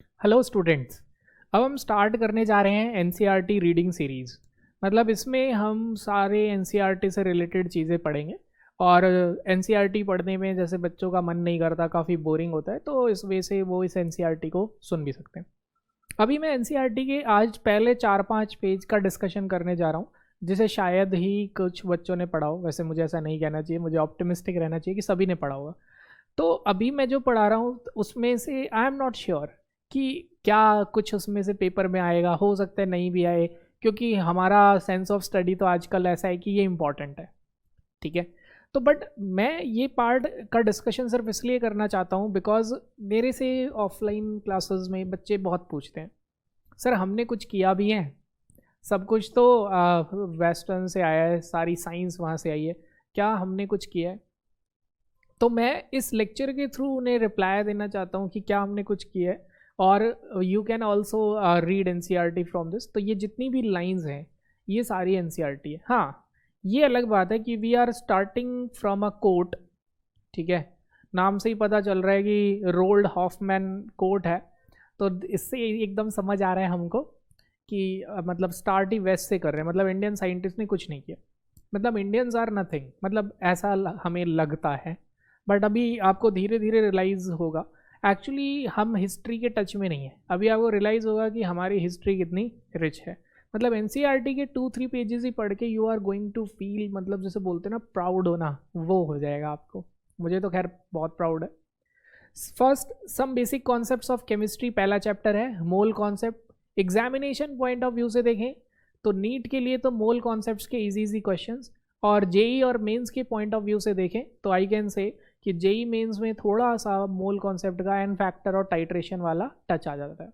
Hello students. अब हम start करने जा रहे हैं एनसीईआरटी रीडिंग सीरीज़। मतलब इसमें हम सारे एनसीईआरटी से रिलेटेड चीज़ें पढ़ेंगे। और एनसीईआरटी पढ़ने में जैसे बच्चों का मन नहीं करता, काफ़ी बोरिंग होता है, तो इस वजह से वो इस एनसीईआरटी को सुन भी सकते हैं। अभी मैं एनसीईआरटी के आज पहले 4-5 पेज का डिस्कशन करने जा रहा हूँ, जिसे शायद ही कुछ बच्चों ने पढ़ा हो। वैसे मुझे ऐसा नहीं कहना चाहिए, मुझे ऑप्टिमिस्टिक रहना चाहिए कि सभी ने पढ़ा होगा। तो अभी मैं जो पढ़ा रहा हूँ उसमें से आई एम नॉट श्योर कि क्या कुछ उसमें से पेपर में आएगा, हो सकता है नहीं भी आए, क्योंकि हमारा सेंस ऑफ स्टडी तो आजकल ऐसा है कि ये इम्पॉर्टेंट है। ठीक है। तो बट मैं ये पार्ट का डिस्कशन सिर्फ इसलिए करना चाहता हूँ बिकॉज मेरे से ऑफलाइन क्लासेस में बच्चे बहुत पूछते हैं, सर हमने कुछ किया भी है, सब कुछ तो वेस्टर्न से आया है, सारी साइंस वहाँ से आई है, क्या हमने कुछ किया है? तो मैं इस लेक्चर के थ्रू उन्हें रिप्लाई देना चाहता हूँ कि क्या हमने कुछ किया है। और you can also read N C R T from this. तो ये जितनी भी लाइंस हैं ये सारी एन सी आर टी है। हाँ, ये अलग बात है कि we are starting from a quote. ठीक है, नाम से ही पता चल रहा है कि रोल्ड हॉफमैन कोट है। तो इससे एकदम समझ आ रहा है हमको कि मतलब स्टार्ट ही वेस्ट से कर रहे हैं, मतलब इंडियन साइंटिस्ट ने कुछ नहीं किया, मतलब इंडियंस आर नथिंग, मतलब ऐसा हमें लगता है। बट अभी आपको धीरे धीरे रियलाइज़ होगा एक्चुअली हम हिस्ट्री के टच में नहीं है। अभी आपको रियलाइज़ होगा कि हमारी हिस्ट्री कितनी रिच है। मतलब एनसीईआरटी के 2-3 पेजेस ही पढ़ के you are going to feel, मतलब जैसे बोलते हैं ना प्राउड होना, वो हो जाएगा आपको। मुझे तो खैर बहुत प्राउड है। First some basic concepts of chemistry पहला चैप्टर है, mole concept. Examination point of view से देखें तो नीट के लिए तो मोल कॉन्सेप्ट्स के इजी इजी क्वेश्चंस, और जेई और मेंस के पॉइंट ऑफ व्यू से देखें तो आई कैन से कि जेई मेंस में थोड़ा सा मोल कॉन्सेप्ट का एन फैक्टर और टाइट्रेशन वाला टच आ जाता है।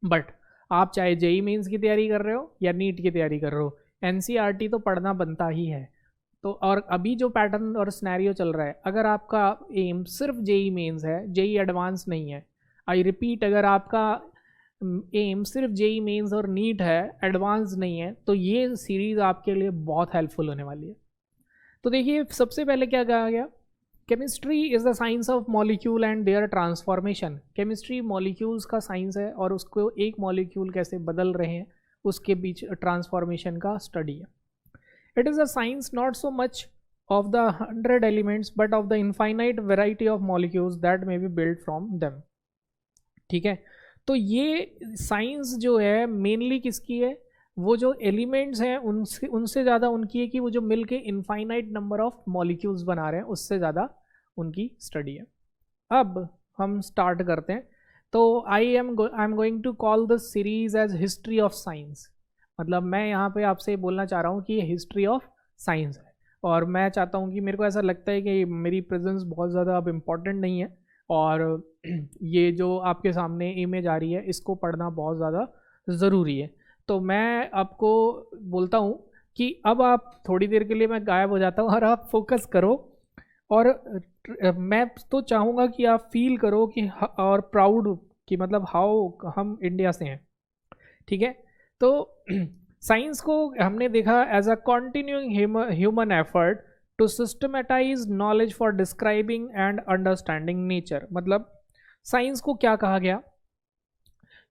बट आप चाहे जेई मेंस की तैयारी कर रहे हो या नीट की तैयारी कर रहे हो, एनसीईआरटी तो पढ़ना बनता ही है। तो और अभी जो पैटर्न और स्नैरियो चल रहा है, अगर आपका एम सिर्फ जेई मेंस है, जेई एडवांस नहीं है, आई रिपीट, अगर आपका एम सिर्फ जेई मेंस और नीट है, एडवांस नहीं है, तो ये सीरीज आपके लिए बहुत हेल्पफुल होने वाली है। तो देखिए सबसे पहले क्या कहा गया, chemistry is the science of molecule and their transformation. Chemistry molecules का साइंस है और उसको एक मॉलिक्यूल कैसे बदल रहे हैं उसके बीच ट्रांसफॉर्मेशन का स्टडी है। It is a science not so much of the 100 elements but of the infinite variety of molecules that may be built from them। ठीक है, तो ये साइंस जो है मेनली किसकी है, वो जो एलिमेंट्स हैं उनसे उनसे ज़्यादा उनकी है कि वो जो मिलके इनफाइनाइट नंबर ऑफ मॉलिक्यूल्स बना रहे हैं उससे ज़्यादा उनकी स्टडी है। अब हम स्टार्ट करते हैं। तो I am going to call the series as history of science. मतलब मैं यहाँ पे आपसे बोलना चाह रहा हूँ कि ये हिस्ट्री ऑफ साइंस है, और मैं चाहता हूँ कि मेरे को ऐसा लगता है कि मेरी प्रेजेंस बहुत ज़्यादा अब इम्पॉर्टेंट नहीं है, और ये जो आपके सामने इमेज आ रही है इसको पढ़ना बहुत ज़्यादा ज़रूरी है। तो मैं आपको बोलता हूँ कि अब आप थोड़ी देर के लिए मैं गायब हो जाता हूँ और आप फोकस करो, और मैं तो चाहूँगा कि आप फील करो कि और प्राउड कि मतलब हाउ हम इंडिया से हैं। ठीक है, तो साइंस को हमने देखा as a continuing human effort to systematize knowledge for describing and understanding nature. मतलब साइंस को क्या कहा गया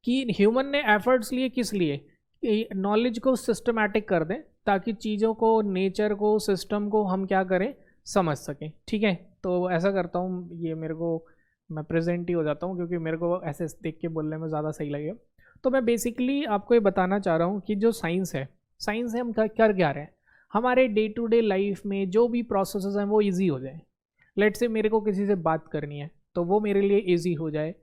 कि ह्यूमन ने एफर्ट्स लिए, किस लिए, नॉलेज को सिस्टमैटिक कर दें ताकि चीज़ों को, नेचर को, सिस्टम को हम क्या करें, समझ सकें। ठीक है, तो ऐसा करता हूँ, ये मेरे को मैं प्रेजेंट ही हो जाता हूँ क्योंकि मेरे को ऐसे देख के बोलने में ज़्यादा सही लगेगा। तो मैं बेसिकली आपको ये बताना चाह रहा हूँ कि जो साइंस है हम कर क्या रहे हैं, हमारे डे टू डे लाइफ में जो भी प्रोसेसेस हैं वो इजी हो जाए। लेट से मेरे को किसी से बात करनी है तो वो मेरे लिए इजी हो जाए।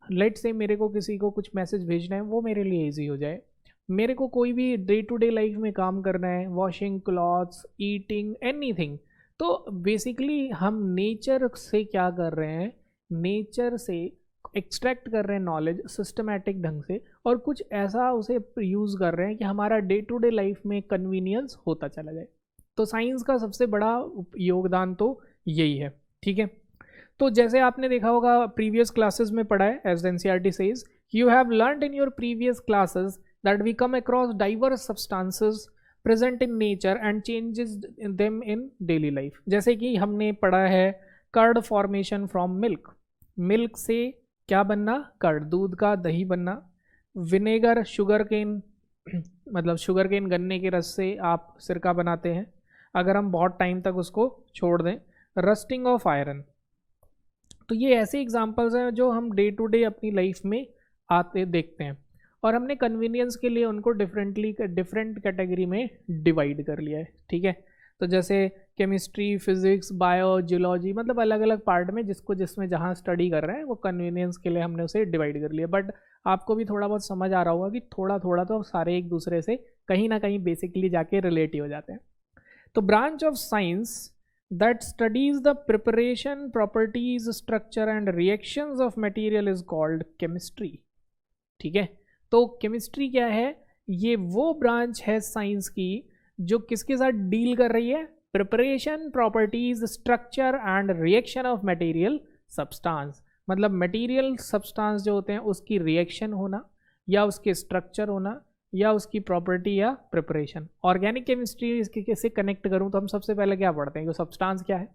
लेट से मेरे को किसी को कुछ मैसेज भेजना है वो मेरे लिए इजी हो जाए। मेरे को कोई भी डे टू डे लाइफ में काम करना है, वॉशिंग क्लॉथ्स, ईटिंग, एनीथिंग। तो बेसिकली हम नेचर से क्या कर रहे हैं, नेचर से एक्सट्रैक्ट कर रहे हैं नॉलेज सिस्टमैटिक ढंग से, और कुछ ऐसा उसे यूज़ कर रहे हैं कि हमारा डे टू डे लाइफ में कन्वीनियंस होता चला जाए। तो साइंस का सबसे बड़ा योगदान तो यही है। ठीक है, तो जैसे आपने देखा होगा प्रीवियस क्लासेस में पढ़ा है, as NCERT says, you have learned in your previous classes that we come across diverse substances present in nature and changes them in daily life. जैसे कि हमने पढ़ा है curd formation from milk. Milk से क्या बनना, कर्ड, दूध का दही बनना। विनेगर, शुगर केन, मतलब शुगर केन गन्ने के रस से आप सिरका बनाते हैं अगर हम बहुत टाइम तक उसको छोड़ दें। Rusting of iron. तो ये ऐसे एग्जांपल्स हैं जो हम डे टू डे अपनी लाइफ में आते देखते हैं, और हमने कन्वीनियंस के लिए उनको डिफरेंट कैटेगरी में डिवाइड कर लिया है, ठीक है। तो जैसे केमिस्ट्री, फिजिक्स, बायो, जियोलॉजी, मतलब अलग अलग पार्ट में जिसमें जहाँ स्टडी कर रहे हैं वो कन्वीनियंस के लिए हमने उसे डिवाइड कर लिया। बट आपको भी थोड़ा बहुत समझ आ रहा होगा कि थोड़ा थोड़ा तो सारे एक दूसरे से कहीं ना कहीं बेसिकली जाके रिलेट ही हो जाते हैं। तो branch of science that studies the preparation, properties, structure and reactions of material is called chemistry, ठीक है। तो केमिस्ट्री क्या है, ये वो ब्रांच है साइंस की जो किसके साथ डील कर रही है, preparation, properties, structure and reaction of material substance. मतलब मटेरियल सब्सटेंस जो होते हैं उसकी रिएक्शन होना या उसके स्ट्रक्चर होना या उसकी प्रॉपर्टी या प्रिपरेशन। ऑर्गेनिक केमिस्ट्री इसके कैसे कनेक्ट करूं, तो हम सबसे पहले क्या पढ़ते हैं कि सब्सटेंस क्या है,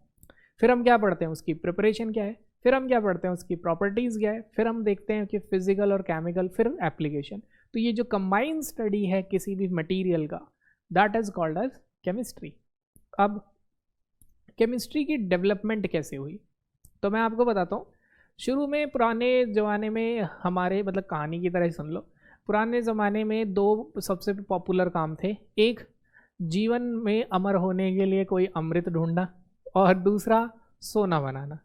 फिर हम क्या पढ़ते हैं उसकी प्रिपरेशन क्या है, फिर हम क्या पढ़ते हैं उसकी प्रॉपर्टीज़ क्या है, फिर हम देखते हैं कि फिजिकल और केमिकल, फिर एप्लीकेशन। तो ये जो कंबाइंड स्टडी है किसी भी मटेरियल का, that is called as chemistry. अब केमिस्ट्री की डेवलपमेंट कैसे हुई, तो मैं आपको बताता हूँ। शुरू में पुराने ज़माने में हमारे, मतलब कहानी की तरह ही सुन लो, पुराने ज़माने में दो सबसे पॉपुलर काम थे। एक, जीवन में अमर होने के लिए कोई अमृत ढूंढना, और दूसरा सोना बनाना।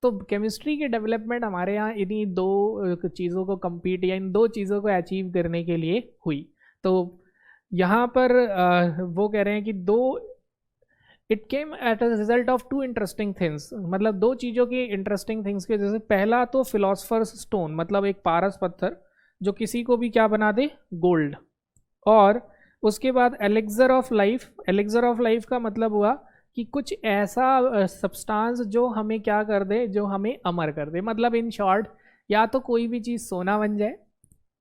तो केमिस्ट्री की डेवलपमेंट हमारे यहाँ इन्हीं दो चीज़ों को compete या इन दो चीज़ों को अचीव करने के लिए हुई। तो यहाँ पर वो कह रहे हैं कि it came at a result of two interesting things, मतलब दो चीज़ों की इंटरेस्टिंग थिंग्स के, जैसे पहला तो फिलोसफर्स स्टोन, मतलब एक पारस पत्थर जो किसी को भी क्या बना दे, गोल्ड। और उसके बाद elixir of life. Elixir of life का मतलब हुआ कि कुछ ऐसा सब्सटेंस जो हमें क्या कर दे, जो हमें अमर कर दे। मतलब इन शॉर्ट, या तो कोई भी चीज़ सोना बन जाए,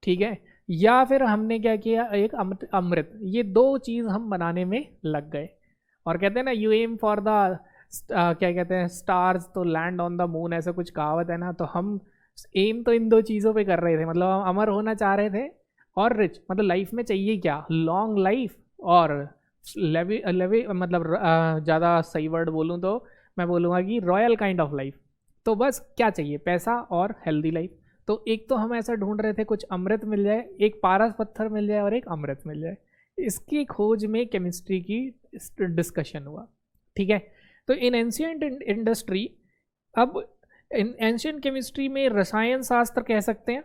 ठीक है, या फिर हमने क्या किया, एक अमृत। ये दो चीज़ हम बनाने में लग गए। और कहते हैं ना, यू एम फॉर द क्या कहते हैं, स्टार्स तो लैंड ऑन द मून, ऐसा कुछ कहावत है ना। तो हम एम तो इन दो चीज़ों पे कर रहे थे, मतलब हम अमर होना चाह रहे थे और रिच। मतलब लाइफ में चाहिए क्या, लॉन्ग लाइफ और लेवी मतलब ज़्यादा सही वर्ड बोलूँ तो मैं बोलूँगा कि रॉयल काइंड ऑफ लाइफ। तो बस क्या चाहिए, पैसा और हेल्दी लाइफ। तो एक तो हम ऐसा ढूंढ रहे थे कुछ अमृत मिल जाए, एक पारस पत्थर मिल जाए और एक अमृत मिल जाए। इसकी खोज में केमिस्ट्री की डिस्कशन हुआ, ठीक है। तो इन एंशिएंट इंडस्ट्री, अब इन एंशिएंट केमिस्ट्री में रसायन शास्त्र कह सकते हैं,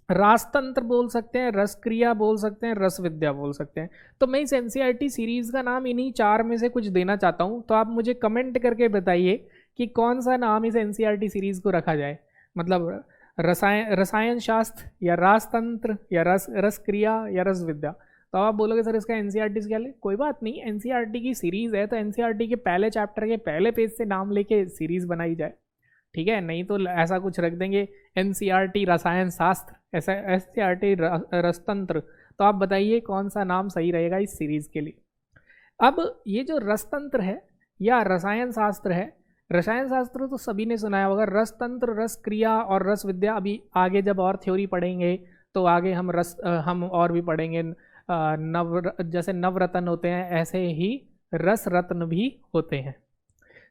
रासतंत्र बोल सकते हैं, रस क्रिया बोल सकते हैं, रस विद्या बोल सकते हैं। तो मैं इस एनसीईआरटी सीरीज़ का नाम इन्हीं चार में से कुछ देना चाहता हूँ। तो आप मुझे कमेंट करके बताइए कि कौन सा नाम इस एनसीईआरटी सीरीज़ को रखा जाए। मतलब रसायन शास्त्र या रासतंत्र या रस क्रिया या रस विद्या। तो आप बोलोगे सर इसका एनसीईआरटी क्या ले, कोई बात नहीं, एनसीईआरटी की सीरीज़ है तो एनसीईआरटी के पहले चैप्टर के पहले पेज से नाम लेके सीरीज़ बनाई जाए, ठीक है। नहीं तो ऐसा कुछ रख देंगे एनसीईआरटी रसायन शास्त्र, ऐसा एनसीईआरटी रसतंत्र। तो आप बताइए कौन सा नाम सही रहेगा इस सीरीज़ के लिए। अब ये जो रसतंत्र है या रसायन शास्त्र है, रसायन शास्त्र तो सभी ने सुनाया होगा, रसतंत्र, रस क्रिया और रस विद्या अभी आगे जब और थ्योरी पढ़ेंगे तो आगे हम और भी पढ़ेंगे। जैसे नवरत्न होते हैं ऐसे ही रस रत्न भी होते हैं।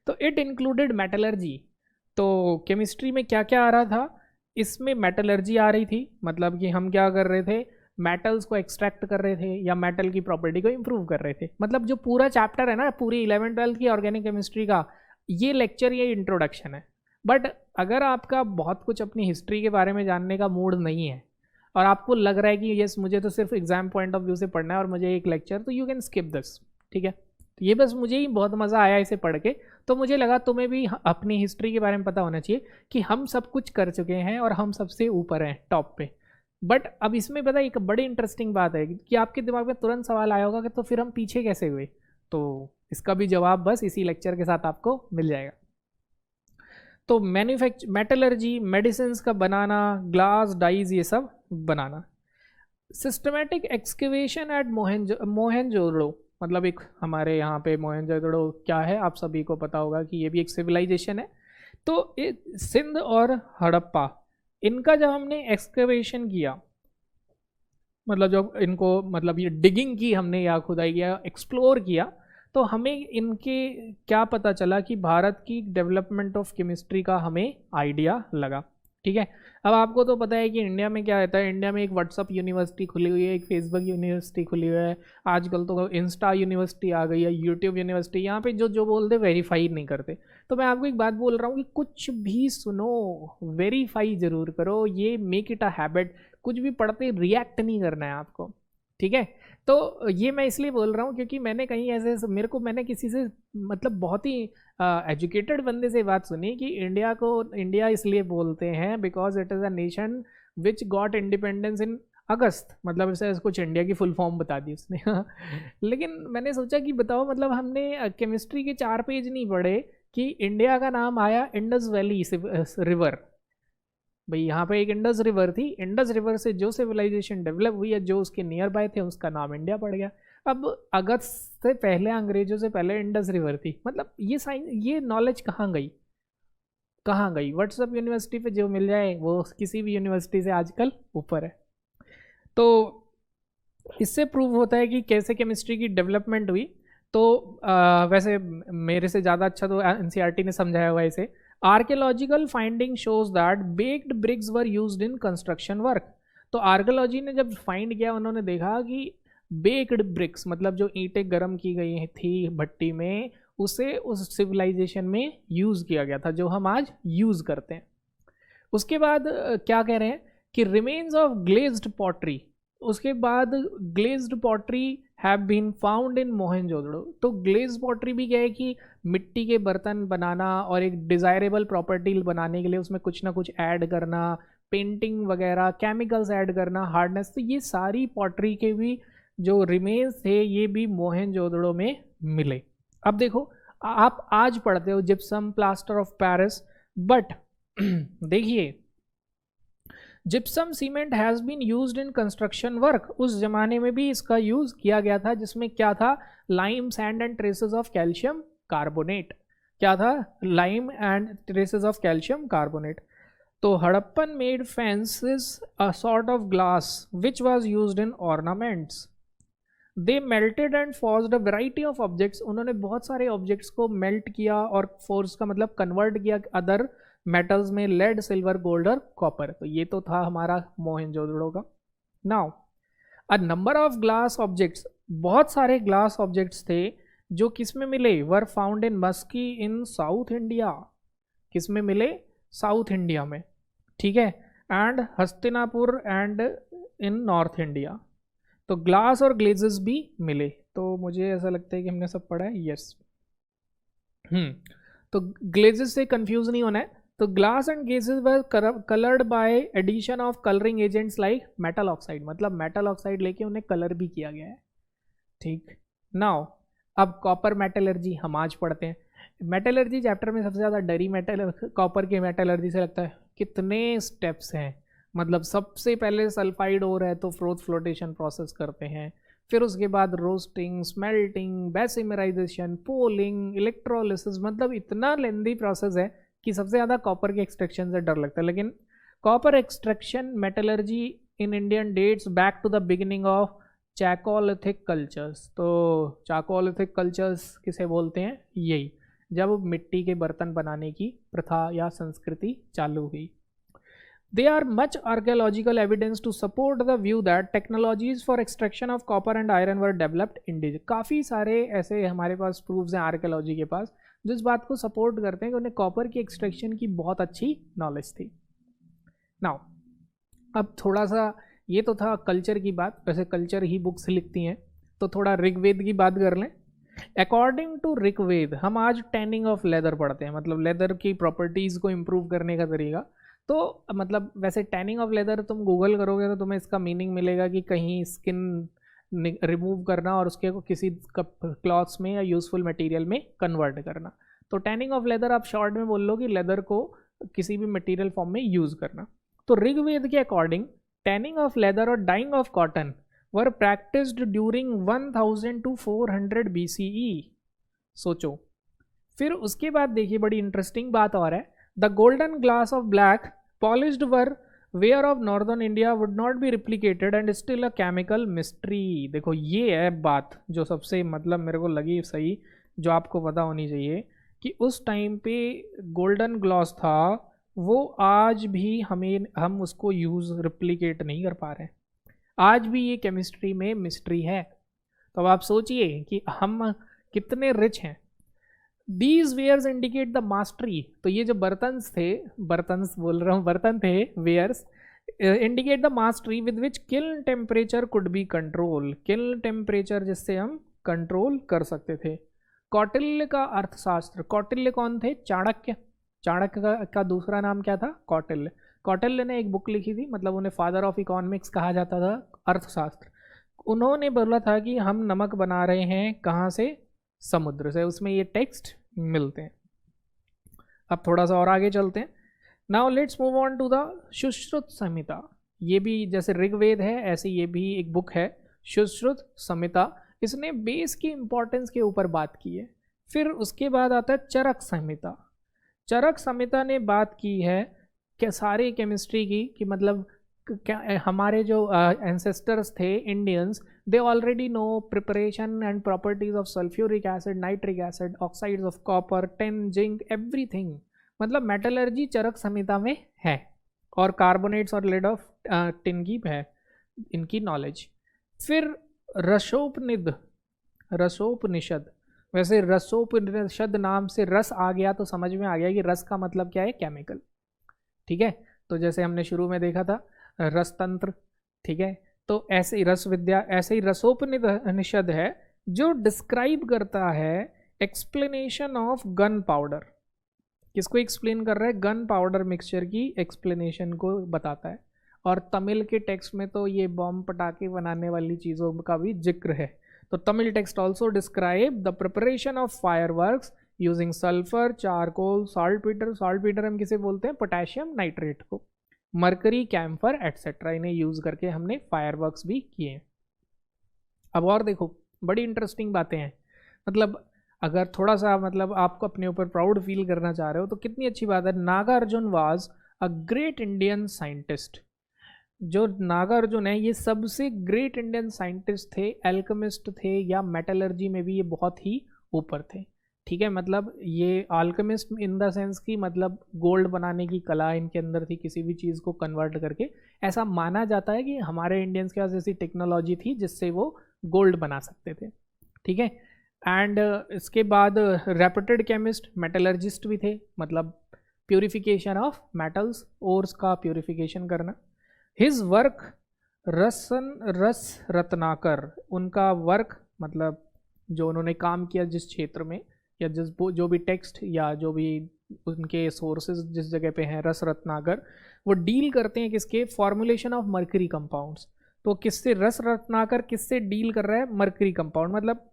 तो इट इंक्लूडेड मेटलर्जी। तो केमिस्ट्री में क्या क्या आ रहा था, इसमें मेटलर्जी आ रही थी, मतलब कि हम क्या कर रहे थे, मेटल्स को एक्सट्रैक्ट कर रहे थे या मेटल की प्रॉपर्टी को इम्प्रूव कर रहे थे। मतलब जो पूरा चैप्टर है ना, पूरी 11th-12th की ऑर्गेनिक केमिस्ट्री का ये लेक्चर, ये इंट्रोडक्शन है। बट अगर आपका बहुत कुछ अपनी हिस्ट्री के बारे में जानने का मूड नहीं है और आपको लग रहा है कि यस मुझे तो सिर्फ एग्जाम पॉइंट ऑफ व्यू से पढ़ना है और मुझे एक लेक्चर, तो यू कैन स्किप दिस, ठीक है। ये बस मुझे ही बहुत मज़ा आया इसे पढ़ के, तो मुझे लगा तुम्हें भी अपनी हिस्ट्री के बारे में पता होना चाहिए कि हम सब कुछ कर चुके हैं और हम सबसे ऊपर हैं, टॉप पे। बट अब इसमें पता एक बड़ी इंटरेस्टिंग बात है कि आपके दिमाग में तुरंत सवाल आया होगा कि तो फिर हम पीछे कैसे हुए। तो इसका भी जवाब बस इसी लेक्चर के साथ आपको मिल जाएगा। तो मेटलर्जी, मेडिसिन का बनाना, ग्लास, डाइज, ये सब बनाना। सिस्टमेटिक एक्सकेवेशन एट मोहनजोदड़ो, मतलब एक हमारे यहाँ पे मोहनजोदड़ो क्या है आप सभी को पता होगा कि ये भी एक सिविलाइजेशन है। तो सिंध और हड़प्पा, इनका जब हमने एक्सकवेशन किया, मतलब जब इनको मतलब ये डिगिंग की हमने या खुदाई किया, एक्सप्लोर किया, तो हमें इनके क्या पता चला कि भारत की डेवलपमेंट ऑफ केमिस्ट्री का हमें आइडिया लगा। ठीक है, अब आपको तो पता है कि इंडिया में क्या रहता है, इंडिया में एक व्हाट्सअप यूनिवर्सिटी खुली हुई है, एक फेसबुक यूनिवर्सिटी खुली हुई है, आजकल तो इंस्टा यूनिवर्सिटी आ गई है, यूट्यूब यूनिवर्सिटी, यहाँ पे जो जो बोलते वेरीफाई नहीं करते। तो मैं आपको एक बात बोल रहा हूँ कि कुछ भी सुनो वेरीफाई ज़रूर करो, ये मेक इट अ हैबिट। कुछ भी पढ़ते रिएक्ट नहीं करना है आपको, ठीक है। तो ये मैं इसलिए बोल रहा हूँ क्योंकि मैंने कहीं ऐसे मैंने किसी से मतलब बहुत ही एजुकेटेड बंदे से बात सुनी कि इंडिया को इंडिया इसलिए बोलते हैं because it is a nation which got independence in August, मतलब ऐसे कुछ इंडिया की फुल फॉर्म बता दी उसने लेकिन मैंने सोचा कि बताओ, मतलब हमने केमिस्ट्री के 4 पेज नहीं पढ़े कि इंडिया का नाम आया इंडस वैली रिवर। भाई यहाँ पे एक इंडस रिवर थी, इंडस रिवर से जो सिविलाइजेशन डेवलप हुई है, जो उसके नियर बाय थे, उसका नाम इंडिया पड़ गया। अब अगस्त से पहले, अंग्रेजों से पहले इंडस रिवर थी। मतलब ये साइंस, ये नॉलेज कहाँ गई, कहाँ गई? व्हाट्सएप यूनिवर्सिटी पे जो मिल जाए वो किसी भी यूनिवर्सिटी से आजकल ऊपर है। तो इससे प्रूव होता है कि कैसे केमिस्ट्री की डेवलपमेंट हुई। तो वैसे मेरे से ज़्यादा अच्छा तो एनसीईआरटी ने समझाया हुआ है इसे। Archaeological finding shows that baked bricks were used in construction work. तो आर्कियोलॉजी ने जब फाइंड किया, उन्होंने देखा कि बेक्ड ब्रिक्स मतलब जो ईंटें गर्म की गई थी भट्टी में, उसे उस सिविलाइजेशन में यूज़ किया गया था जो हम आज यूज़ करते हैं। उसके बाद क्या कह रहे हैं कि रिमेन्स ऑफ ग्लेज्ड पॉटरी, उसके बाद glazed pottery have been found in Mohenjodaro. तो ग्लेज्ड पॉटरी भी क्या है कि मिट्टी के बर्तन बनाना और एक डिज़ायरेबल प्रॉपर्टी बनाने के लिए उसमें कुछ ना कुछ ऐड करना, पेंटिंग वगैरह, केमिकल्स ऐड करना, हार्डनेस, तो ये सारी पॉटरी के भी जो रिमेन्स थे ये भी मोहनजोदड़ो में मिले। अब देखो, आप आज पढ़ते हो gypsum, plaster of Paris, but देखिए gypsum cement has been used in construction work. उस जमाने में भी इसका यूज़ किया गया था, जिसमें क्या था, lime, sand and traces of calcium carbonate. क्या था? Lime and traces of calcium carbonate. तो Harappan made faience a sort of glass which was used in ornaments. They melted and forced a variety of objects. उन्होंने बहुत सारे objects को melt किया, और force का मतलब कन्वर्ट किया अदर मेटल्स में, लेड, सिल्वर, गोल्ड और कॉपर। तो ये तो था हमारा मोहनजोदड़ो का। Now a number of glass objects, बहुत सारे ग्लास ऑब्जेक्ट्स थे जो किस में मिले, were found in Maski in South India. किस में मिले? साउथ इंडिया में, ठीक है, and Hastinapur and in North India. तो ग्लास और ग्लेजेस भी मिले। तो मुझे ऐसा लगता है कि हमने सब पढ़ा है, यस। तो ग्लेजेस से कंफ्यूज नहीं होना है। तो glass and glazes were coloured by addition of colouring agents like metal oxide, मतलब मेटल ऑक्साइड लेके उन्हें कलर भी किया गया है, ठीक। नाउ अब कॉपर मेटलर्जी हम आज पढ़ते हैं। मेटलर्जी चैप्टर में सबसे ज़्यादा डरी मेटल कॉपर के मेटलर्जी से लगता है। कितने स्टेप्स हैं, मतलब सबसे पहले सल्फाइड ओर है तो फ्लोटेशन प्रोसेस करते हैं, फिर उसके बाद roasting, smelting, Bessemerisation, polling, electrolysis, मतलब इतना लेंदी प्रोसेस है कि सबसे ज़्यादा कॉपर के एक्सट्रैक्शन से डर लगता है। लेकिन copper extraction metallurgy in Indian dates back to the beginning of chalcolithic cultures. तो चैकोलिथिक कल्चर्स किसे बोलते हैं? यही, जब मिट्टी के बर्तन बनाने की प्रथा या संस्कृति चालू हुई। There are much archaeological evidence to support the view that technologies for extraction of copper and iron were developed indigenous। काफ़ी सारे ऐसे हमारे पास प्रूफ्स हैं आर्कियोलॉजी के पास जो इस बात को सपोर्ट करते हैं कि उन्हें कॉपर की एक्सट्रैक्शन की बहुत अच्छी नॉलेज थी। नाउ अब थोड़ा सा, ये तो था कल्चर की बात, वैसे कल्चर ही बुक्स लिखती हैं, तो थोड़ा ऋग्वेद की बात कर लें। अकॉर्डिंग टू ऋग्वेद, हम आज टैनिंग ऑफ लेदर पढ़ते हैं, मतलब लेदर की प्रॉपर्टीज़ को इम्प्रूव करने का तरीका। तो मतलब वैसे टैनिंग ऑफ लेदर तुम गूगल करोगे तो तुम्हें इसका मीनिंग मिलेगा कि कहीं स्किन रिमूव करना और उसके को किसी क्लॉथ्स में या यूज़फुल मटेरियल में कन्वर्ट करना। तो टैनिंग ऑफ लेदर आप शॉर्ट में बोल लो कि लेदर को किसी भी मटेरियल फॉर्म में यूज़ करना। तो ऋग्वेद के अकॉर्डिंग टैनिंग ऑफ लेदर और dyeing of cotton were practised during 1000 to 400 BCE। सोचो। फिर उसके बाद देखिए बड़ी इंटरेस्टिंग बात और है, the golden glass of black polished were ware of northern India would not be replicated and still a chemical mystery. देखो ये है बात जो सबसे मतलब मेरे को लगी सही, जो आपको पता होनी चाहिए कि उस टाइम पे गोल्डन ग्लॉस था, वो आज भी हम उसको यूज़ रिप्लिकेट नहीं कर पा रहे हैं, आज भी ये केमिस्ट्री में मिस्ट्री है। तो अब आप सोचिए कि हम कितने रिच हैं। These wares indicate the mastery. तो ये जो बर्तन्स थे, बर्तन्स बोल रहा हूँ, बर्तन थे, wares indicate the mastery with which kiln temperature could be control. Kiln temperature जिससे हम कंट्रोल कर सकते थे। कौटिल्य का अर्थशास्त्र। कौटिल्य कौन थे? चाणक्य। चाणक्य का दूसरा नाम क्या था? कौटिल्य। कौटिल्य ने एक बुक लिखी थी, मतलब उन्हें फादर ऑफ इकोनॉमिक्स कहा जाता था, अर्थशास्त्र। उन्होंने बोला था कि हम नमक बना रहे हैं कहाँ से? समुद्र से। उसमें ये टेक्स्ट मिलते हैं। अब थोड़ा सा और आगे चलते हैं। Now let's move on to the Sushruta Samhita. ये भी जैसे ऋग्वेद है ऐसे ये भी एक बुक है, सुश्रुत संहिता। इसने बेस की इंपॉर्टेंस के ऊपर बात की है। फिर उसके बाद आता है चरक संहिता। चरक संहिता ने बात की है कि सारे केमिस्ट्री की, कि मतलब हमारे जो एंसेस्टर्स थे Indians, they already know preparation and properties of sulphuric acid, nitric acid, oxides of copper, tin, zinc, everything. मतलब मेटलर्जी चरक संहिता में है, और कार्बोनेट्स और लेड ऑफ टिन की है इनकी नॉलेज। फिर रसोपनिषद। रसोपनिषद, वैसे रसोपनिषद नाम से रस आ गया तो समझ में आ गया कि रस का मतलब क्या है? केमिकल। ठीक है, तो जैसे हमने शुरू में देखा था रस तंत्र, ठीक है, तो ऐसे ही रस विद्या, ऐसे ही रसोपनिषद है जो डिस्क्राइब करता है एक्सप्लेनेशन ऑफ गन पाउडर। किसको एक्सप्लेन कर रहा है? गन पाउडर मिक्सचर की एक्सप्लेनेशन को बताता है। और तमिल के टेक्स्ट में तो ये बॉम्ब पटाखे बनाने वाली चीज़ों का भी जिक्र है। तो Tamil text also describe the preparation of fireworks using sulphur, charcoal, saltpetre. Saltpetre हम किसे बोलते हैं? पोटेशियम नाइट्रेट को। मरकरी, कैम्फर एटसेट्रा, इन्हें यूज़ करके हमने फायरवर्क्स भी किए। अब और देखो, बड़ी इंटरेस्टिंग बातें हैं। मतलब अगर थोड़ा सा मतलब आपको अपने ऊपर प्राउड फील करना चाह रहे हो तो कितनी अच्छी बात है। Nagarjuna was a great Indian scientist. जो नागार्जुन है ये सबसे ग्रेट इंडियन साइंटिस्ट थे, एल्केमिस्ट थे, या मेटलर्जी में भी ये बहुत ही ऊपर थे। ठीक है, मतलब ये आल्केमिस्ट इन द सेंस की मतलब गोल्ड बनाने की कला इनके अंदर थी, किसी भी चीज़ को कन्वर्ट करके। ऐसा माना जाता है कि हमारे इंडियंस के पास ऐसी टेक्नोलॉजी थी जिससे वो गोल्ड बना सकते थे। ठीक है, एंड इसके बाद रेप्यूटेड केमिस्ट, मेटलर्जिस्ट भी थे, मतलब प्यूरिफिकेशन ऑफ मेटल्स, ओर्स का प्यूरिफिकेशन करना। हिज वर्क रस रत्नाकर, उनका वर्क मतलब जो उन्होंने काम किया जिस क्षेत्र में, या जो भी टेक्स्ट या जो भी उनके सोर्सेज जिस जगह पे हैं, रस रत्नाकर, वो डील करते हैं किसके? Formulation of mercury compounds. तो किससे रस रत्नाकर किससे डील कर रहा है? Mercury compound. मतलब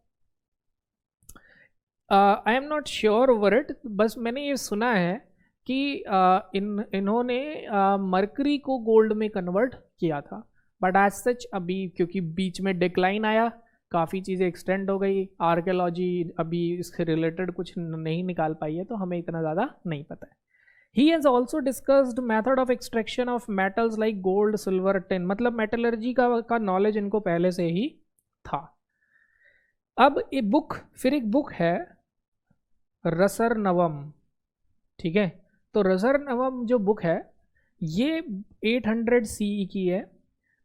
I am not sure over it, बस मैंने ये सुना है कि इन्होंने मर्करी को गोल्ड में कन्वर्ट किया था। बट एज सच अभी क्योंकि बीच में डिक्लाइन आया, काफ़ी चीज़ें एक्सटेंड हो गई, आर्कियोलॉजी अभी इसके रिलेटेड कुछ नहीं निकाल पाई है, तो हमें इतना ज़्यादा नहीं पता है। He has also discussed method of extraction of metals like gold, silver, tin. मतलब मेटलर्जी का नॉलेज इनको पहले से ही था। अब एक बुक है रसर नवम। ठीक है, तो रसर नवम जो बुक है ये 800 CE की है,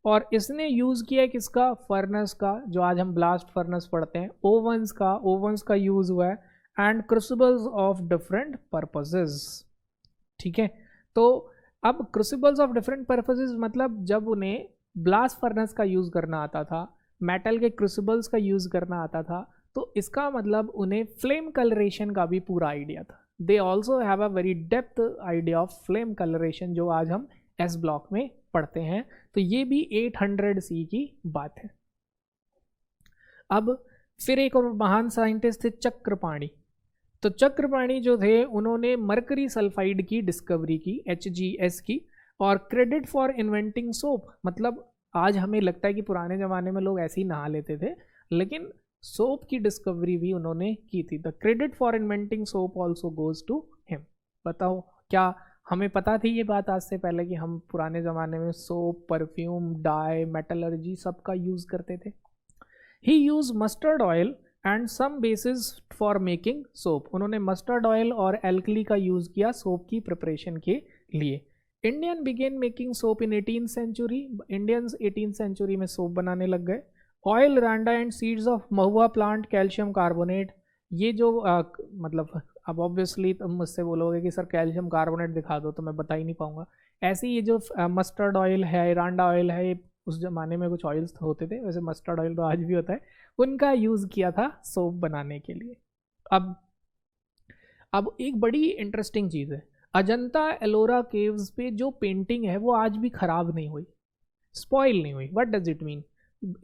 और इसने यूज़ किया है किसका? फर्नेस का, जो आज हम ब्लास्ट फर्नेस पढ़ते हैं, ओवंस का यूज़ हुआ है, एंड क्रूसिबल्स ऑफ डिफरेंट पर्पसेस। ठीक है, तो अब क्रूसिबल्स ऑफ डिफरेंट पर्पसेस मतलब जब उन्हें ब्लास्ट फर्नेस का यूज़ करना आता था, मेटल के क्रूसिबल्स का यूज़ करना आता था, तो इसका मतलब उन्हें फ्लेम कलरेशन का भी पूरा आइडिया था। They also have a very depth idea of flame colouration, जो आज हम एस ब्लॉक में पढ़ते हैं। तो ये भी 800 CE की बात है। अब फिर एक और महान साइंटिस्ट थे चक्रपाणी। तो चक्रपाणी जो थे उन्होंने मरकरी सल्फाइड की डिस्कवरी की, HGS की, और क्रेडिट फॉर इन्वेंटिंग सोप। मतलब आज हमें लगता है कि पुराने ज़माने में लोग ऐसे ही नहा लेते थे, लेकिन सोप की डिस्कवरी भी उन्होंने की थी। The credit for inventing soap also goes to him. बताओ क्या हमें पता थी ये बात आज से पहले कि हम पुराने ज़माने में सोप, परफ्यूम, डाई, मेटलर्जी सबका यूज़ करते थे। He use mustard oil and some basis for making soap. उन्होंने मस्टर्ड ऑयल और एल्कली का यूज़ किया सोप की प्रिपरेशन के लिए। Indian began making soap in 18th century. Indians 18th century में सोप बनाने लग गए। ऑयल, रांडा and seeds of mahua plant, calcium carbonate. ये जो मतलब अब ऑब्वियसली तुम मुझसे बोलोगे कि सर कैल्शियम कार्बोनेट दिखा दो, तो मैं बता ही नहीं पाऊंगा। ऐसे ये जो मस्टर्ड ऑयल है, रांडा ऑयल है, ये उस ज़माने में कुछ ऑयल्स होते थे, वैसे मस्टर्ड ऑयल तो आज भी होता है, उनका यूज़ किया था सोप बनाने के लिए। अब एक बड़ी इंटरेस्टिंग चीज़ है, अजंता एलोरा केव्स पे जो पेंटिंग है वो आज भी ख़राब नहीं हुई, स्पॉइल नहीं हुई। What does it mean?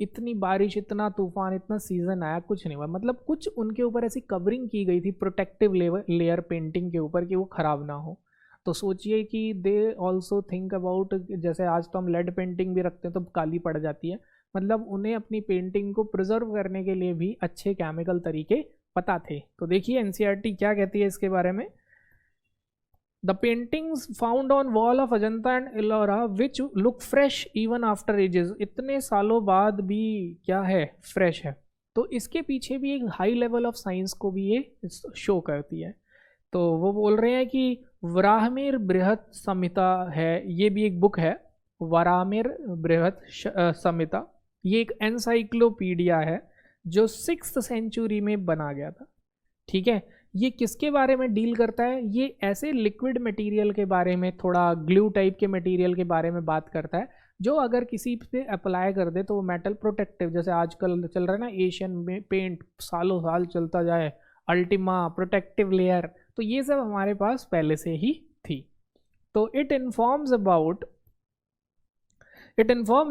इतनी बारिश, इतना तूफान, इतना सीजन आया, कुछ नहीं हुआ। मतलब कुछ उनके ऊपर ऐसी कवरिंग की गई थी प्रोटेक्टिव लेयर पेंटिंग के ऊपर कि वो ख़राब ना हो। तो सोचिए कि दे ऑल्सो थिंक अबाउट, जैसे आज तो हम लेड पेंटिंग भी रखते हैं तो काली पड़ जाती है, मतलब उन्हें अपनी पेंटिंग को प्रिजर्व करने के लिए भी अच्छे केमिकल तरीके पता थे। तो देखिए एनसीईआरटी क्या कहती है इसके बारे में। The paintings found on wall of Ajanta and Ellora which look fresh even after ages. इतने सालों बाद भी क्या है, फ्रेश है। तो इसके पीछे भी एक हाई लेवल ऑफ साइंस को भी ये शो करती है। तो वो बोल रहे हैं कि वराहमिर बृहत संहिता है, ये भी एक बुक है, वराहमिर बृहत संहिता। ये एक एनसाइक्लोपीडिया है जो 6th सेंचुरी में बना गया था। ठीक है, ये किसके बारे में डील करता है? ये ऐसे लिक्विड मटेरियल के बारे में, थोड़ा ग्लू टाइप के मटेरियल के बारे में बात करता है, जो अगर किसी पे अप्लाई कर दे तो वो मेटल प्रोटेक्टिव, जैसे आजकल चल रहा है ना एशियन में पेंट, सालों साल चलता जाए, अल्टीमा, प्रोटेक्टिव लेयर, तो ये सब हमारे पास पहले से ही थी। तो it informs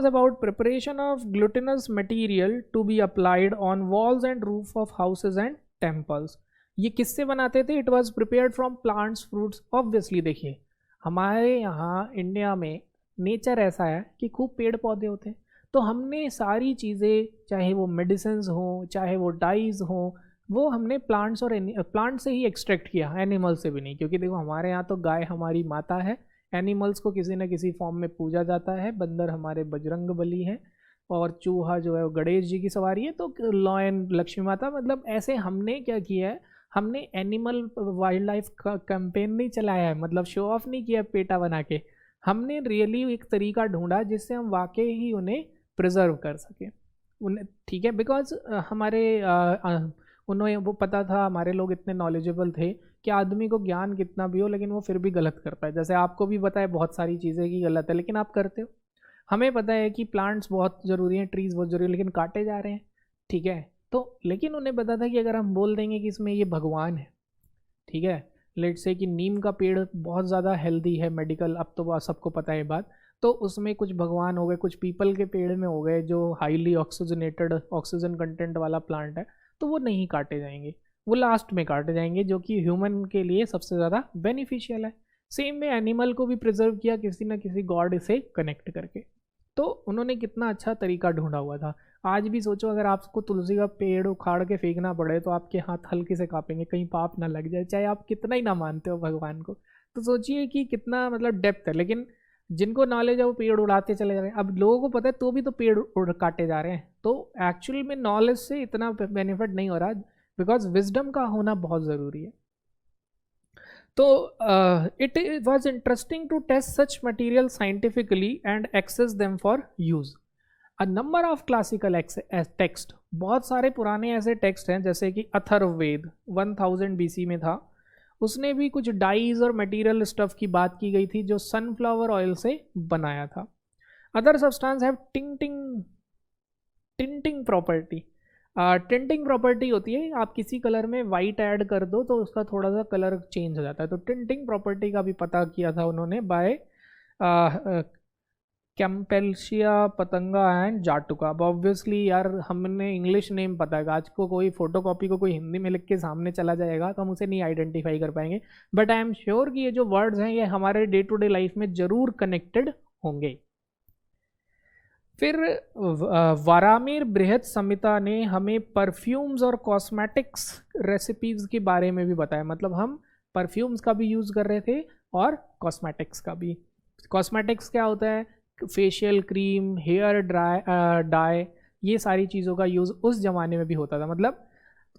about preparation of glutinous material to be applied on walls and roof of houses and temples. ये किससे बनाते थे? It was prepared from plants, fruits. Obviously देखिए हमारे यहाँ इंडिया में नेचर ऐसा है कि खूब पेड़ पौधे होते हैं, तो हमने सारी चीज़ें, चाहे वो मेडिसिन हो, चाहे वो डाइज हो, वो हमने प्लांट्स और प्लांट से ही एक्सट्रैक्ट किया, एनिमल से भी नहीं। क्योंकि देखो हमारे यहाँ तो गाय हमारी माता है, एनिमल्स को किसी न किसी फॉर्म में पूजा जाता है, बंदर हमारे बजरंग बली है, और चूहा जो है वो गणेश जी की सवारी है, तो लॉयन लक्ष्मी माता। मतलब ऐसे हमने क्या किया है, हमने एनिमल वाइल्ड लाइफ का कैंपेन नहीं चलाया है, मतलब शो ऑफ नहीं किया पेटा बना के। हमने रियली एक तरीका ढूंढा जिससे हम वाकई ही उन्हें प्रिजर्व कर सकें उन्हें। ठीक है, बिकॉज हमारे उन्हें वो पता था, हमारे लोग इतने नॉलेजेबल थे कि आदमी को ज्ञान कितना भी हो लेकिन वो फिर भी गलत करता है। जैसे आपको भी पता है बहुत सारी चीज़ें की गलत है लेकिन आप करते हो। हमें पता है कि प्लांट्स बहुत ज़रूरी हैं, ट्रीज़ बहुत ज़रूरी है, लेकिन काटे जा रहे हैं। ठीक है, तो लेकिन उन्हें पता था कि अगर हम बोल देंगे कि इसमें ये भगवान है, ठीक है, लेट से कि नीम का पेड़ बहुत ज़्यादा हेल्दी है, मेडिकल, अब तो सबको पता है बात, तो उसमें कुछ भगवान हो गए, कुछ पीपल के पेड़ में हो गए जो हाईली ऑक्सीजनेटेड, ऑक्सीजन कंटेंट वाला प्लांट है, तो वो नहीं काटे जाएंगे, वो लास्ट में काटे जाएंगे, जो कि ह्यूमन के लिए सबसे ज़्यादा बेनिफिशियल है। सेम में एनिमल को भी प्रिजर्व किया किसी न किसी गॉड से कनेक्ट करके। तो उन्होंने कितना अच्छा तरीका ढूंढा हुआ था। आज भी सोचो अगर आपको तुलसी का पेड़ उखाड़ के फेंकना पड़े तो आपके हाथ हल्के से कांपेंगे, कहीं पाप ना लग जाए, चाहे आप कितना ही ना मानते हो भगवान को। तो सोचिए कि कितना मतलब डेप्थ है। लेकिन जिनको नॉलेज है वो पेड़ उड़ाते चले जा रहे हैं। अब लोगों को पता है तो भी तो पेड़ उड़ काटे जा रहे हैं। तो एक्चुअल में नॉलेज से इतना बेनिफिट नहीं हो रहा, बिकॉज विजडम का होना बहुत ज़रूरी है। तो it was interesting to test such material scientifically and access them for use. A number of classical text, बहुत सारे पुराने ऐसे टेक्स्ट हैं जैसे कि अथर्ववेद 1000 BC में था, उसने भी कुछ डाइज और मटेरियल स्टफ की बात की गई थी जो सनफ्लावर ऑयल से बनाया था। Other substance have tinting property. Tinting property होती है आप किसी कलर में वाइट ऐड कर दो तो उसका थोड़ा सा कलर चेंज हो जाता है। तो टिंटिंग प्रॉपर्टी का भी पता किया था उन्होंने बाय कैम्पेल्शिया, पतंगा एंड जाटुका। अब ऑब्वियसली यार हमने इंग्लिश नेम पता है, आज को कोई फोटोकॉपी को कोई हिंदी में लिख के सामने चला जाएगा तो हम उसे नहीं आइडेंटिफाई कर पाएंगे, बट आई एम श्योर कि ये जो वर्ड्स हैं ये हमारे डे टू डे लाइफ में ज़रूर कनेक्टेड होंगे। फिर वारामिर बृहत संहिता ने हमें परफ्यूम्स और कॉस्मेटिक्स रेसिपीज़ के बारे में भी बताया। मतलब हम परफ्यूम्स का भी यूज़ कर रहे थे और कॉस्मेटिक्स का भी। कॉस्मेटिक्स क्या होता है, फेशियल क्रीम, हेयर डाई, ये सारी चीज़ों का यूज़ उस ज़माने में भी होता था। मतलब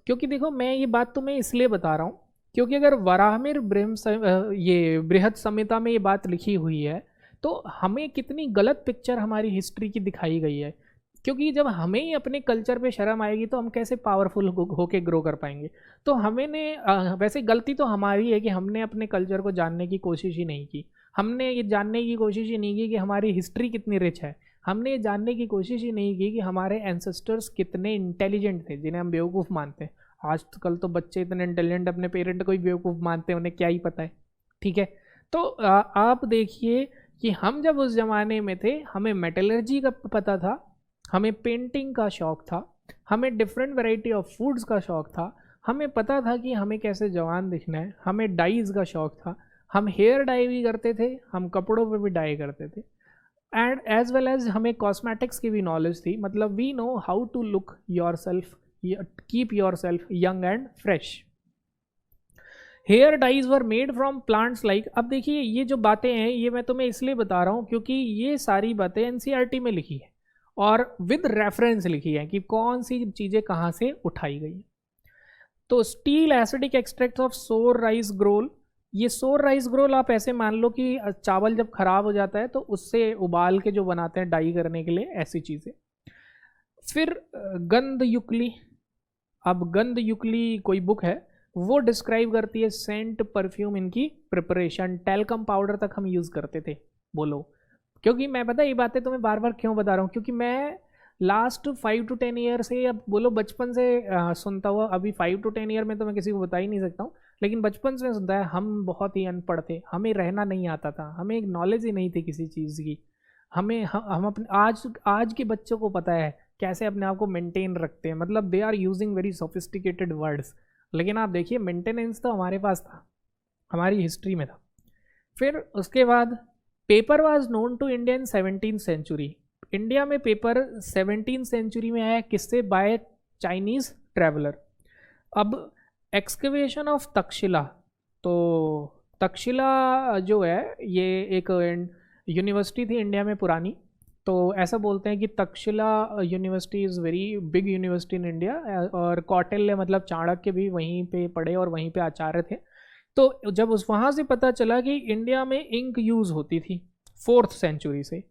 क्योंकि देखो मैं ये बात तुम्हें इसलिए बता रहा हूँ क्योंकि अगर वराहमिर ये बृहद संहिता में ये बात लिखी हुई है तो हमें कितनी गलत पिक्चर हमारी हिस्ट्री की दिखाई गई है। क्योंकि जब हमें ही अपने कल्चर पे शर्म आएगी तो हम कैसे पावरफुल होके ग्रो कर पाएंगे। तो वैसे गलती तो हमारी है कि हमने अपने कल्चर को जानने की कोशिश ही नहीं की। हमने ये जानने की कोशिश ही नहीं की कि हमारी हिस्ट्री कितनी रिच है। हमने ये जानने की कोशिश ही नहीं की कि हमारे एंसेस्टर्स कितने इंटेलिजेंट थे जिन्हें हम बेवकूफ़ मानते हैं। आजकल तो बच्चे इतने इंटेलिजेंट अपने पेरेंट को ही बेवकूफ़ मानते हैं, उन्हें क्या ही पता है। ठीक है, तो आप देखिए कि हम जब उस ज़माने में थे हमें मेटलर्जी का पता था, हमें पेंटिंग का शौक़ था, हमें डिफरेंट वैरायटी ऑफ फूड्स का शौक़ था, हमें पता था कि हमें कैसे जवान दिखना है, हमें डाइज़ का शौक़ था, हम हेयर डाई भी करते थे, हम कपड़ों पे भी डाई करते थे, एंड एज वेल एज हमें कॉस्मेटिक्स की भी नॉलेज थी। मतलब we know how to look yourself, keep yourself young and fresh. Hair dyes were made from plants like, अब देखिए ये जो बातें हैं ये मैं तुम्हें इसलिए बता रहा हूँ क्योंकि ये सारी बातें एनसीईआरटी में लिखी है और विद रेफरेंस लिखी है कि कौन सी चीज़ें कहाँ से उठाई गई। तो स्टील एसिडिक एक्सट्रैक्ट ऑफ सोर राइस ग्रोल, ये सोर राइस ग्रोल आप ऐसे मान लो कि चावल जब खराब हो जाता है तो उससे उबाल के जो बनाते हैं डाई करने के लिए, ऐसी चीज़ें। फिर गंध युक्ली, अब गंध युक्ली कोई बुक है वो डिस्क्राइब करती है सेंट परफ्यूम इनकी प्रिपरेशन। टेल्कम पाउडर तक हम यूज़ करते थे। बोलो, क्योंकि मैं पता ये बातें तुम्हें बार बार क्यों बता रहा हूँ, क्योंकि मैं लास्ट 5 to 10 ईयर से, अब बोलो बचपन से सुनता हुआ, अभी 5 to 10 ईयर में तो मैं किसी को बता ही नहीं सकता हूँ, लेकिन बचपन से सुनता है। हम बहुत ही अनपढ़ थे, हमें रहना नहीं आता था, हमें एक नॉलेज ही नहीं थी किसी चीज़ की। हम अपने आज के बच्चों को पता है कैसे अपने आप को मेंटेन रखते हैं। मतलब they are using very sophisticated words, लेकिन आप देखिए मेंटेनेंस तो हमारे पास था, हमारी हिस्ट्री में था। फिर उसके बाद paper was known to India in 17th century. India में पेपर 17th सेंचुरी में आया, किससे? By Chinese traveller. अब एक्सकवेशन ऑफ तक्षशिला, तो तक्षशिला जो है ये एक यूनिवर्सिटी थी इंडिया में पुरानी, तो ऐसा बोलते हैं कि Takshashila university is very big university in India, और कौटिल्य मतलब चाणक्य भी वहीं पे पढ़े और वहीं पे आचार्य थे। तो जब वहाँ से पता चला कि इंडिया में इंक यूज़ होती थी 4th सेंचुरी से,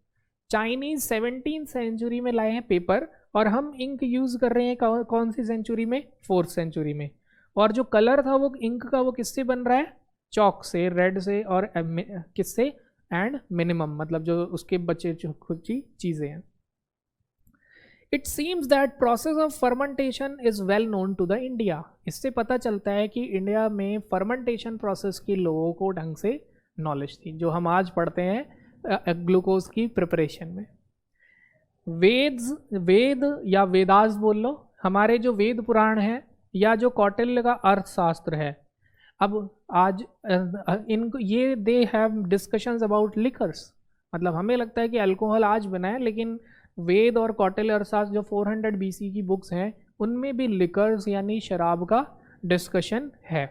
चाइनीज़ 17th सेंचुरी में लाए हैं पेपर, और हम इंक यूज़ कर रहे हैं कौन सी सेंचुरी में? 4th सेंचुरी में। और जो कलर था वो इंक का, वो किससे बन रहा है? चौक से, रेड से, और किससे? एंड मिनिमम, मतलब जो उसके बचे कुछ चीज़ें हैं। It seems that process of fermentation is well known to the India. इससे पता चलता है कि इंडिया में फर्मेंटेशन प्रोसेस की लोगों को ढंग से नॉलेज थी, जो हम आज पढ़ते हैं ग्लूकोज की प्रिपरेशन में। वेद या वेदास बोल लो, हमारे जो वेद पुराण है, या जो कौटिल्य का अर्थशास्त्र है। अब आज इनको ये they have discussions about liquors, मतलब हमें लगता है कि अल्कोहल आज बना है, लेकिन वेद और कौटिल्य अर्थशास्त्र जो 400 BC की बुक्स हैं उनमें भी लिकर्स यानी शराब का डिस्कशन है।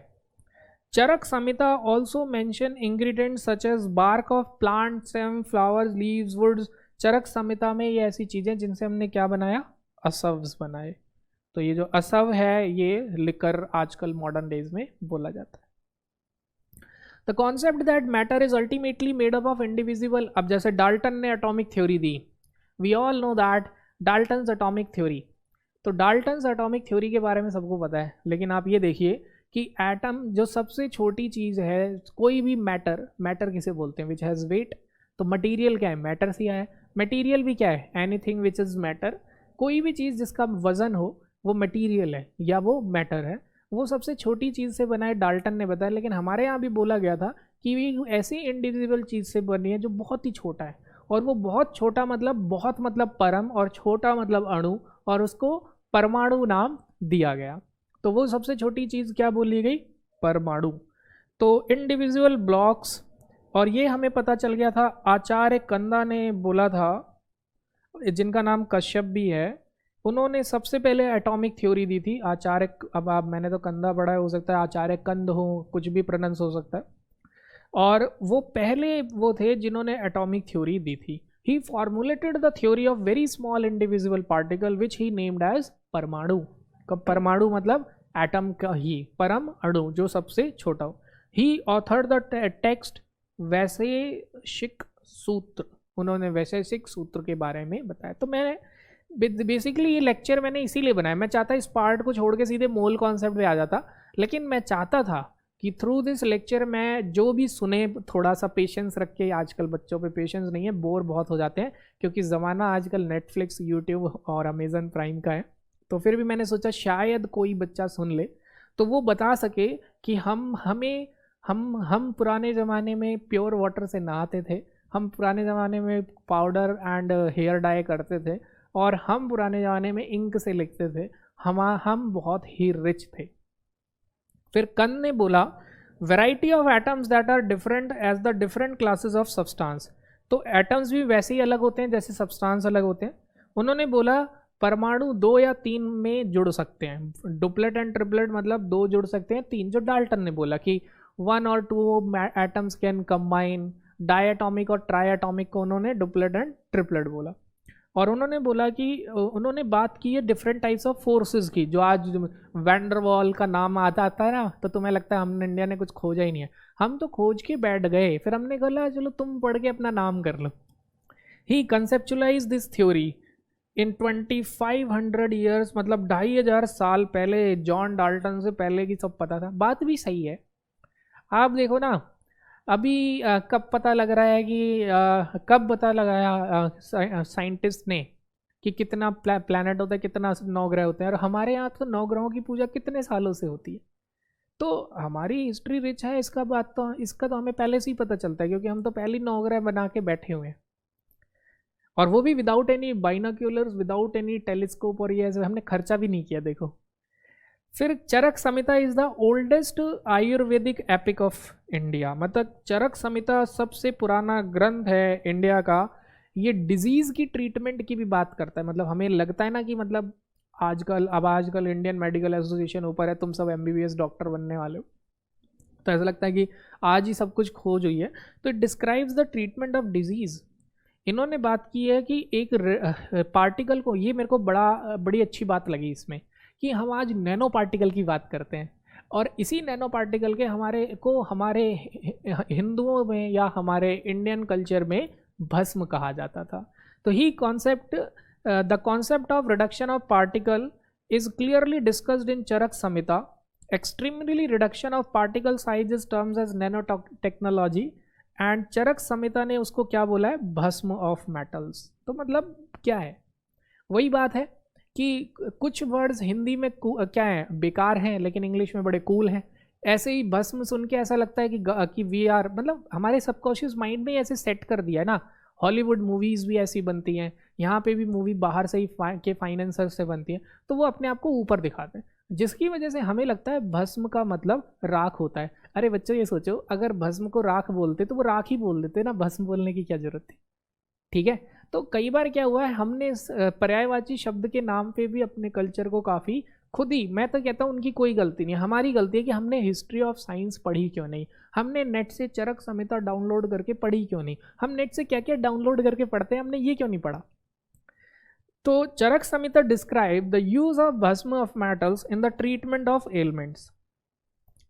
Charaka Samhita also mention ingredients such as bark of plant, stem, flowers, leaves, woods. Charaka Samhita में ये ऐसी चीज़ें जिनसे हमने क्या बनाया? असव्स बनाए। तो ये जो असव है ये लिकर आजकल मॉडर्न डेज में बोला जाता है। The concept that matter is ultimately made up of indivisible, अब जैसे डाल्टन ने एटॉमिक थ्योरी दी, we all know that Dalton's atomic theory. तो डाल्टन्स एटॉमिक थ्योरी के बारे में सबको पता है, लेकिन आप ये देखिए कि एटम जो सबसे छोटी चीज़ है, कोई भी मैटर किसे बोलते हैं? Which has wait. तो मटीरियल क्या है? मैटर से है। मटीरियल भी क्या है? Anything which is matter. कोई भी चीज़ जिसका वजन हो वो मटीरियल है या वो मैटर है। वो सबसे छोटी चीज़ से बना है, डाल्टन ने बताया। लेकिन हमारे यहाँ भी बोला गया था कि ये ऐसी इंडिविजुअल चीज़ से बनी है जो बहुत ही छोटा है, और वो बहुत छोटा मतलब बहुत मतलब परम, और छोटा मतलब अणु, और उसको परमाणु नाम दिया गया। तो वो सबसे छोटी चीज़ क्या बोली गई? परमाणु। तो इंडिविजुअल ब्लॉक्स, और ये हमें पता चल गया था, आचार्य कंदा ने बोला था, जिनका नाम कश्यप भी है, उन्होंने सबसे पहले एटॉमिक थ्योरी दी थी। आचार्य, अब आप, मैंने तो कंदा पढ़ा है, हो सकता है आचार्य कंद हो, कुछ भी प्रोनाउंस हो सकता है। और वो पहले वो थे जिन्होंने एटॉमिक थ्योरी दी थी. He formulated the theory of very small indivisible particle which he named as परमाणु. परमाणु मतलब एटम का ही, परम अणु जो सबसे छोटा हो. ही ऑथर्ड द टेक्स्ट वैशेषिक सूत्र. उन्होंने वैशेषिक सूत्र के बारे में बताया. तो मैंने बेसिकली ये लेक्चर मैंने इसीलिए बनाया. मैं चाहता इस पार्ट को छोड़ के सीधे मोल कॉन्सेप्ट पे आ जाता, लेकिन मैं चाहता था कि थ्रू दिस लेक्चर मैं जो भी सुने थोड़ा सा पेशेंस रख के. आजकल बच्चों पे पेशेंस नहीं है, बोर बहुत हो जाते हैं क्योंकि ज़माना आजकल नेटफ्लिक्स, यूट्यूब और अमेज़न प्राइम का है. तो फिर भी मैंने सोचा शायद कोई बच्चा सुन ले तो वो बता सके कि हम पुराने ज़माने में प्योर वाटर से नहाते थे, हम पुराने ज़माने में पाउडर एंड हेयर डाई करते थे, और हम पुराने ज़माने में इंक से लिखते थे. हम बहुत ही रिच थे. फिर कन ने बोला variety of atoms that are different as the different classes of substance. तो एटम्स भी वैसे ही अलग होते हैं जैसे सब्सटेंस अलग होते हैं. उन्होंने बोला परमाणु 2 या 3 में जुड़ सकते हैं. डुप्लेट एंड ट्रिपलेट मतलब 2 जुड़ सकते हैं, 3. जो डाल्टन ने बोला कि 1 और 2 एटम्स कैन कंबाइन. डायटॉमिक और ट्रायटॉमिक को उन्होंने डुप्लेट एंड ट्रिपलेट बोला. और उन्होंने बोला कि उन्होंने बात की है डिफरेंट टाइप्स ऑफ फोर्सेस की. जो आज वैंडरवॉल का नाम आता है ना, तो तुम्हें लगता है हमने इंडिया ने कुछ खोजा ही नहीं है. हम तो खोज के बैठ गए, फिर हमने कहा चलो तुम पढ़ के अपना नाम कर लो. He conceptualize this theory in 2500 years, मतलब 2500 साल पहले. जॉन डाल्टन से पहले की सब पता था. बात भी सही है. आप देखो ना, अभी कब पता लग रहा है कि कब पता लगाया साइंटिस्ट ने कि कितना प्लैनेट होता है, कितना 9 ग्रह होते हैं. और हमारे यहाँ तो 9 ग्रहों की पूजा कितने सालों से होती है. तो हमारी हिस्ट्री रिच है. इसका तो हमें पहले से ही पता चलता है क्योंकि हम तो पहले 9 ग्रह बना के बैठे हुए हैं, और वो भी without any binoculars, without any telescope. और ये हमने खर्चा भी नहीं किया. देखो फिर Charaka Samhita is the oldest Ayurvedic epic of India. मतलब चरक संहिता सबसे पुराना ग्रंथ है इंडिया का. ये डिजीज की ट्रीटमेंट की भी बात करता है. मतलब हमें लगता है ना कि मतलब आजकल इंडियन मेडिकल एसोसिएशन ऊपर है, तुम सब MBBS डॉक्टर बनने वाले हो, तो ऐसा लगता है कि आज ही सब कुछ खोज हुई है. तो it describes the treatment of disease. इन्होंने बात की है कि एक पार्टिकल को, ये मेरे को बड़ी अच्छी बात लगी इसमें, कि हम आज नैनो पार्टिकल की बात करते हैं. और इसी नैनो पार्टिकल के हमारे हिंदुओं में या हमारे इंडियन कल्चर में भस्म कहा जाता था. तो the concept of reduction of particle is clearly discussed in Charaka Samhita. Extremely reduction of particle size is terms as nano technology. And Charaka Samhita ने उसको क्या बोला है, भस्म ऑफ मेटल्स. तो मतलब क्या है, वही बात है कि कुछ वर्ड्स हिंदी में क्या है, बेकार हैं, लेकिन इंग्लिश में बड़े कूल हैं. ऐसे ही भस्म सुन के ऐसा लगता है कि वी आर, मतलब हमारे सबकॉन्शियस माइंड में ऐसे सेट कर दिया है ना. हॉलीवुड मूवीज़ भी ऐसी बनती हैं, यहाँ पे भी मूवी बाहर से ही के फाइनेंसर से बनती है, तो वो अपने आप को ऊपर दिखाते हैं, जिसकी वजह से हमें लगता है भस्म का मतलब राख होता है. अरे बच्चों ये सोचो, अगर भस्म को राख बोलते तो वो राख ही बोल देते ना, भस्म बोलने की क्या जरूरत थी. ठीक है. तो कई बार क्या हुआ है, हमने पर्यायवाची शब्द के नाम पे भी अपने कल्चर को काफ़ी खुद ही, मैं तो कहता हूँ उनकी कोई गलती नहीं, हमारी गलती है कि हमने हिस्ट्री ऑफ साइंस पढ़ी क्यों नहीं. हमने नेट से चरक संहिता डाउनलोड करके पढ़ी क्यों नहीं. हम नेट से क्या क्या डाउनलोड करके पढ़ते हैं, हमने ये क्यों नहीं पढ़ा. तो चरक संहिता डिस्क्राइब द यूज ऑफ भस्म of metals in the treatment of elements.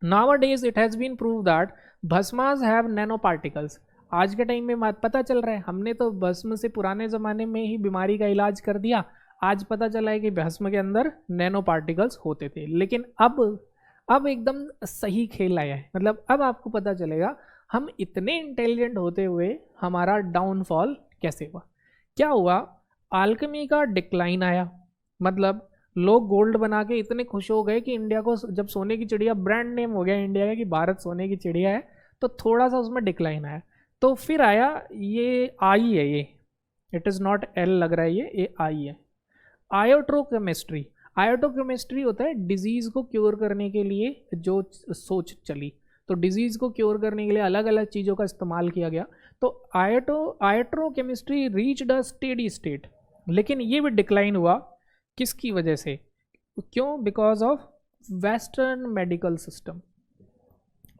Nowadays it has been proved that भस्मास have nano particles. आज के टाइम में पता चल रहा है, हमने तो भस्म से पुराने ज़माने में ही बीमारी का इलाज कर दिया, आज पता चला है कि भस्म के अंदर नैनो पार्टिकल्स होते थे. लेकिन अब एकदम सही खेल आया है. मतलब अब आपको पता चलेगा हम इतने इंटेलिजेंट होते हुए हमारा डाउनफॉल कैसे हुआ. क्या हुआ, आल्केमी का डिक्लाइन आया. मतलब लोग गोल्ड बना के इतने खुश हो गए कि इंडिया को जब सोने की चिड़िया ब्रांड नेम हो गया इंडिया का कि भारत सोने की चिड़िया है, तो थोड़ा सा उसमें डिक्लाइन आया. तो फिर आया ये आई है, ये इट इज़ नॉट एल लग रहा है, ये आई है, आयोट्रोकेमिस्ट्री. आयोट्रोकेमिस्ट्री होता है डिजीज़ को क्योर करने के लिए जो सोच चली. तो डिजीज़ को क्योर करने के लिए अलग अलग चीज़ों का इस्तेमाल किया गया. तो आयोट्रोकेमिस्ट्री रीच्ड अ स्टेडी स्टेट, लेकिन ये भी डिक्लाइन हुआ. किसकी वजह से, क्यों, because of western medical system.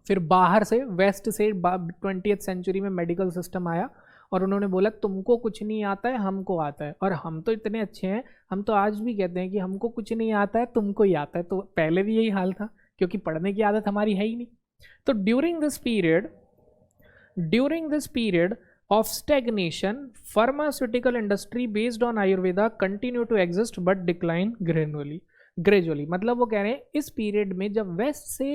फिर बाहर से वेस्ट से 20th सेंचुरी में मेडिकल सिस्टम आया और उन्होंने बोला तुमको कुछ नहीं आता है, हमको आता है, और हम तो इतने अच्छे हैं, हम तो आज भी कहते हैं कि हमको कुछ नहीं आता है, तुमको ही आता है। तो पहले भी यही हाल था, क्योंकि पढ़ने की आदत हमारी है ही नहीं। तो during this period of stagnation, pharmaceutical industry based on Ayurveda continue to exist but decline gradually। मतलब वो कह रहे हैं इस पीरियड में जब वेस्ट से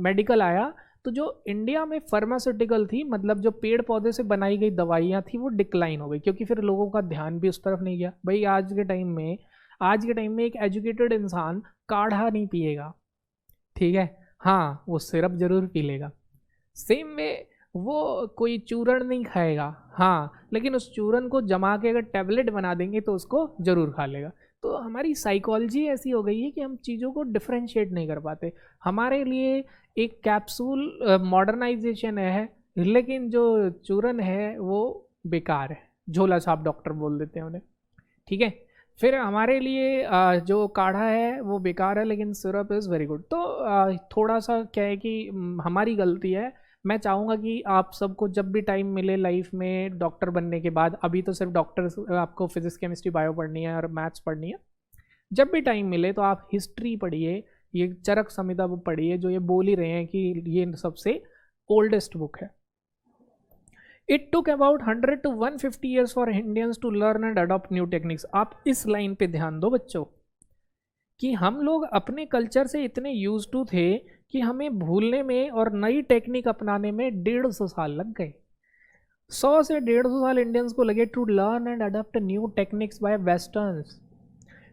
मेडिकल आया तो जो इंडिया में फार्मास्यूटिकल थी, मतलब जो पेड़ पौधे से बनाई गई दवाइयाँ थी, वो डिक्लाइन हो गई, क्योंकि फिर लोगों का ध्यान भी उस तरफ नहीं गया। भाई आज के टाइम में एक एजुकेटेड इंसान काढ़ा नहीं पिएगा, ठीक है, हाँ वो सिरप जरूर पी लेगा। सेम वे वो कोई चूरण नहीं खाएगा, हाँ, लेकिन उस चूरण को जमा के अगर टैबलेट बना देंगे तो उसको ज़रूर खा लेगा। तो हमारी साइकोलॉजी ऐसी हो गई है कि हम चीज़ों को डिफ्रेंशिएट नहीं कर पाते। हमारे लिए एक कैप्सूल मॉडर्नाइजेशन है, लेकिन जो चूरण है वो बेकार है, झोला छाप डॉक्टर बोल देते हैं उन्हें, ठीक है। फिर हमारे लिए जो काढ़ा है वो बेकार है, लेकिन सिरप इज़ वेरी गुड। तो थोड़ा सा क्या है कि हमारी गलती है। मैं चाहूँगा कि आप सबको जब भी टाइम मिले लाइफ में डॉक्टर बनने के बाद, अभी तो सिर्फ डॉक्टर आपको फिजिक्स केमिस्ट्री बायो पढ़नी है और मैथ्स पढ़नी है, जब भी टाइम मिले तो आप हिस्ट्री पढ़िए, ये चरक संहिता बुक पढ़िए, जो ये बोल ही रहे हैं कि ये सबसे ओल्डेस्ट बुक है। It took about 100 to 150 years for Indians to learn and adopt new techniques. आप इस लाइन पे ध्यान दो बच्चों कि हम लोग अपने कल्चर से इतने यूज टू थे कि हमें भूलने में और नई टेक्निक अपनाने में 150 साल लग गए। 100 से 150 साल इंडियंस को लगे to learn and adopt new techniques by westerns.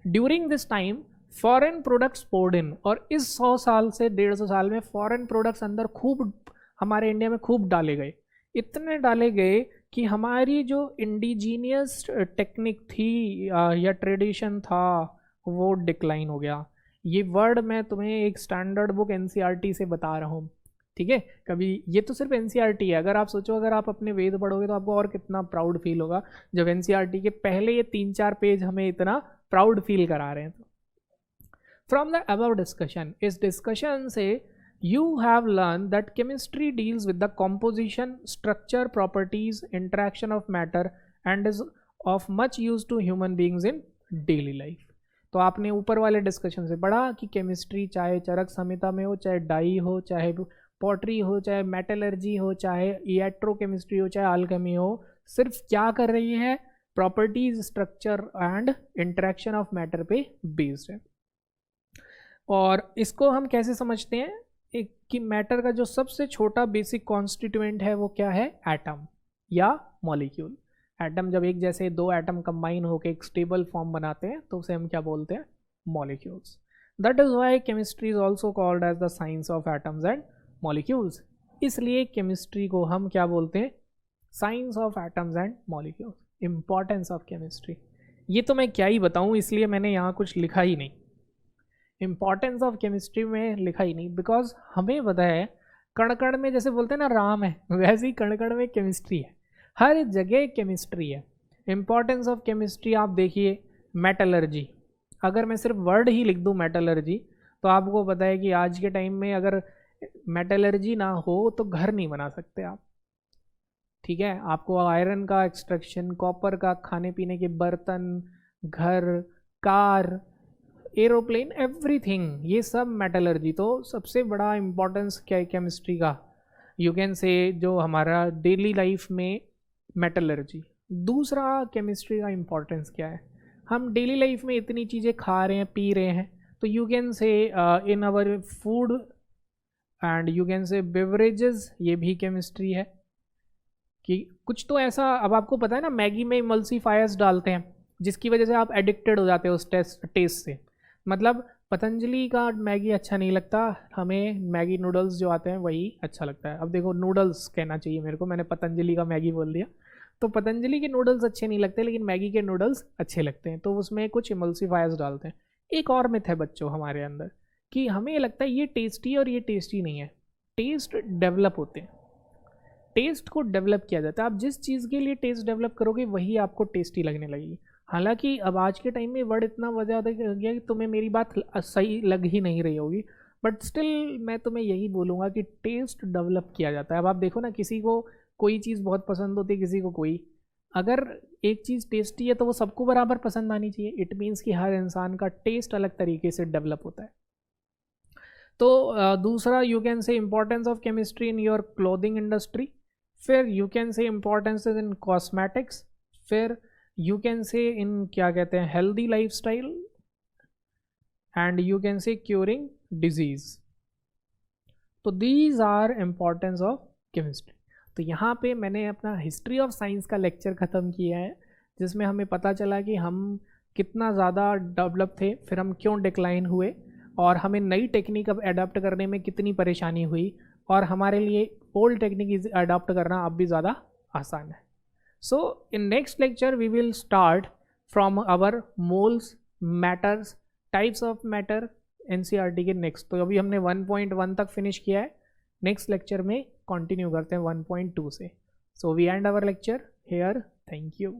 During this time foreign products poured in, और इस 100 साल से 150 साल में फॉरेन प्रोडक्ट्स अंदर खूब हमारे इंडिया में खूब डाले गए, इतने डाले गए कि हमारी जो इंडिजीनियस टेक्निक थी या ट्रेडिशन था वो डिक्लाइन हो गया। ये वर्ड मैं तुम्हें एक स्टैंडर्ड बुक एनसीईआरटी से बता रहा हूँ, ठीक है। कभी ये तो सिर्फ एनसीईआरटी है, अगर आप सोचो अगर आप अपने वेद पढ़ोगे तो आपको और कितना प्राउड फील होगा जब एनसीईआरटी के पहले ये 3-4 पेज हमें इतना प्राउड फील करा रहे हैं। तो फ्रॉम द अबव डिस्कशन, इस डिस्कशन से you have learned that chemistry deals with the composition, structure, properties, interaction of matter and is of much use to human beings in daily life। तो आपने ऊपर वाले डिस्कशन से पढ़ा कि chemistry चाहे चरक संहिता में हो, चाहे डाई हो, चाहे पॉटरी हो, चाहे मेटलर्जी हो, चाहे इलेक्ट्रोकेमिस्ट्री हो, चाहे अल्केमी हो, सिर्फ क्या कर रही है, properties, structure and interaction of matter पे बेस्ड है। और इसको हम कैसे समझते हैं एक कि मैटर का जो सबसे छोटा बेसिक कॉन्स्टिट्यूएंट है वो क्या है, एटम या मॉलिक्यूल। एटम जब एक जैसे दो एटम कंबाइन होकर एक स्टेबल फॉर्म बनाते हैं तो उसे हम क्या बोलते हैं, molecules. That is why chemistry is also called as the science of atoms and molecules. इसलिए केमिस्ट्री को हम क्या बोलते हैं, science of atoms and molecules. Importance of chemistry, ये तो मैं क्या ही बताऊँ, इसलिए मैंने यहाँ कुछ लिखा ही नहीं, इंपॉर्टेंस ऑफ केमिस्ट्री में लिखा ही नहीं, बिकॉज हमें पता है कण कण में जैसे बोलते हैं ना राम है, वैसे ही कण कण में केमिस्ट्री है, हर जगह केमिस्ट्री है। इंपॉर्टेंस ऑफ केमिस्ट्री आप देखिए, मेटलर्जी, अगर मैं सिर्फ वर्ड ही लिख दूँ मेटलर्जी, तो आपको पता है कि आज के टाइम में अगर मेटलर्जी ना हो तो घर नहीं बना सकते आप, ठीक है। आपको आयरन का एक्सट्रैक्शन, कॉपर का, खाने पीने के बर्तन, घर, कार, एरोप्लेन, एवरीथिंग, ये सब मेटलर्जी। तो सबसे बड़ा इम्पोर्टेंस क्या है केमिस्ट्री का, यू कैन से जो हमारा डेली लाइफ में मेटलर्जी। दूसरा केमिस्ट्री का इम्पोर्टेंस क्या है, हम डेली लाइफ में इतनी चीज़ें खा रहे हैं, पी रहे हैं, तो you can say in our food and you can say beverages, ये भी केमिस्ट्री है। कि कुछ तो ऐसा, अब आपको पता है ना मैगी में इमल्सीफायर्स डालते हैं जिसकी वजह से आप एडिक्टेड हो जाते हो उस टेस्ट से। मतलब पतंजलि का मैगी अच्छा नहीं लगता हमें, मैगी नूडल्स जो आते हैं वही अच्छा लगता है। अब देखो नूडल्स कहना चाहिए मेरे को, मैंने पतंजलि का मैगी बोल दिया। तो पतंजलि के नूडल्स अच्छे नहीं लगते, लेकिन मैगी के नूडल्स अच्छे लगते हैं, तो उसमें कुछ इमल्सीफायर्स डालते हैं। एक और मिथ है बच्चों हमारे अंदर कि हमें लगता है ये टेस्टी और ये टेस्टी नहीं है। टेस्ट डेवलप होते हैं, टेस्ट को डेवलप किया जाता है। आप जिस चीज़ के लिए टेस्ट डेवलप करोगे वही आपको टेस्टी लगने लगेगी। हालांकि अब आज के टाइम में वर्ड इतना ज़्यादा हो गया कि तुम्हें मेरी बात सही लग ही नहीं रही होगी। बट स्टिल मैं तुम्हें यही बोलूँगा कि टेस्ट डेवलप किया जाता है। अब आप देखो ना, किसी को कोई चीज़ बहुत पसंद होती है, किसी को कोई। अगर एक चीज़ टेस्टी है तो वो सबको बराबर पसंद आनी चाहिए। इट मीन्स कि हर इंसान का टेस्ट अलग तरीके से डेवलप होता है। तो दूसरा, you can say importance of chemistry in your clothing industry. फिर you can say importance in cosmetics. फिर यू कैन से इन क्या कहते हैं, healthy life style. And you can say curing disease. तो these are importance of chemistry. तो यहाँ पे मैंने अपना हिस्ट्री ऑफ साइंस का लेक्चर ख़त्म किया है, जिसमें हमें पता चला कि हम कितना ज़्यादा डेवलप थे, फिर हम क्यों डिक्लाइन हुए, और हमें नई टेक्निक अब अडॉप्ट करने में कितनी परेशानी हुई, और हमारे लिए ओल्ड टेक्निक अडॉप्ट करना अब भी ज़्यादा आसान है। So in next lecture we will start from our moles, matters, types of matter, NCERT के नेक्स्ट। तो अभी हमने 1.1 तक फिनिश किया है, नेक्स्ट लेक्चर में कंटिन्यू करते हैं 1.2 से। So we end our lecture here. Thank you.